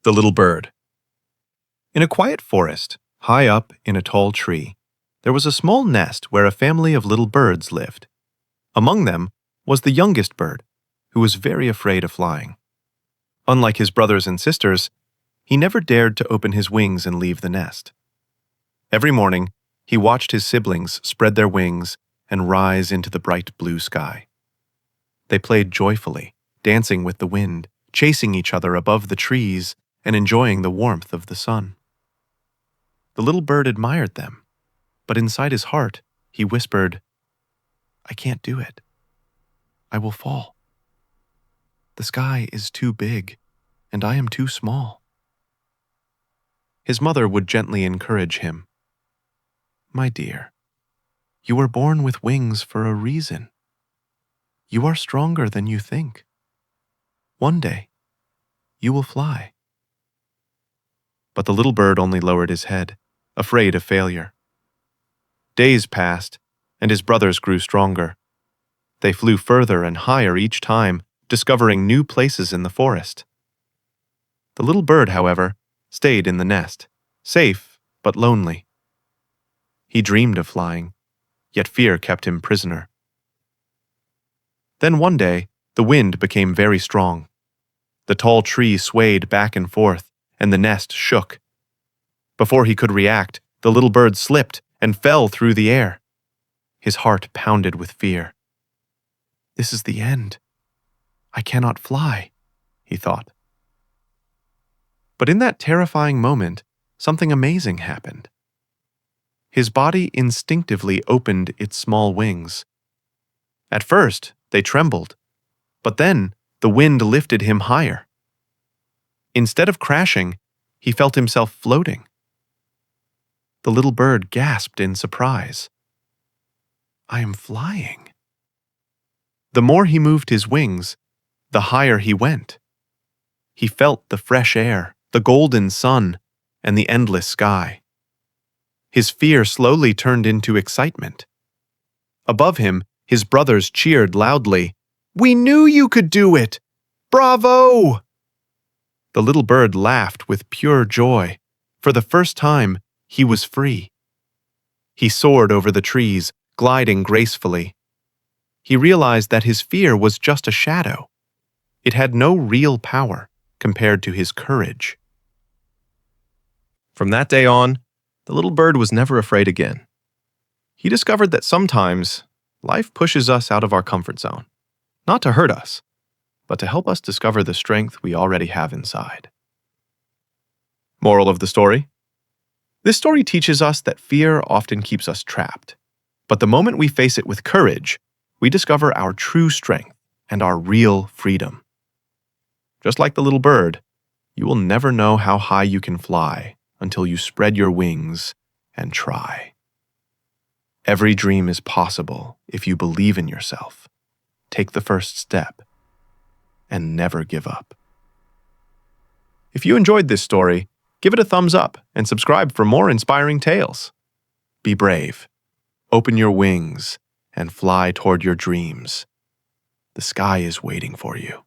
The Little Bird. In a quiet forest, high up in a tall tree, there was a small nest where a family of little birds lived. Among them was the youngest bird, who was very afraid of flying. Unlike his brothers and sisters, he never dared to open his wings and leave the nest. Every morning, he watched his siblings spread their wings and rise into the bright blue sky. They played joyfully, dancing with the wind, chasing each other above the trees, and enjoying the warmth of the sun. The little bird admired them, but inside his heart, he whispered, "I can't do it. I will fall. The sky is too big, and I am too small." His mother would gently encourage him. "My dear, you were born with wings for a reason. You are stronger than you think. One day, you will fly." But the little bird only lowered his head, afraid of failure. Days passed, and his brothers grew stronger. They flew further and higher each time, discovering new places in the forest. The little bird, however, stayed in the nest, safe but lonely. He dreamed of flying, yet fear kept him prisoner. Then one day, the wind became very strong. The tall tree swayed back and forth, and the nest shook. Before he could react, the little bird slipped and fell through the air. His heart pounded with fear. "This is the end. I cannot fly," he thought. But in that terrifying moment, something amazing happened. His body instinctively opened its small wings. At first, they trembled, but then the wind lifted him higher. Instead of crashing, he felt himself floating. The little bird gasped in surprise. "I am flying." The more he moved his wings, the higher he went. He felt the fresh air, the golden sun, and the endless sky. His fear slowly turned into excitement. Above him, his brothers cheered loudly. "We knew you could do it! Bravo!" The little bird laughed with pure joy. For the first time, he was free. He soared over the trees, gliding gracefully. He realized that his fear was just a shadow. It had no real power compared to his courage. From that day on, the little bird was never afraid again. He discovered that sometimes life pushes us out of our comfort zone, not to hurt us, but to help us discover the strength we already have inside. Moral of the story? This story teaches us that fear often keeps us trapped, but the moment we face it with courage, we discover our true strength and our real freedom. Just like the little bird, you will never know how high you can fly until you spread your wings and try. Every dream is possible if you believe in yourself, take the first step, and never give up. If you enjoyed this story, give it a thumbs up and subscribe for more inspiring tales. Be brave, open your wings, and fly toward your dreams. The sky is waiting for you.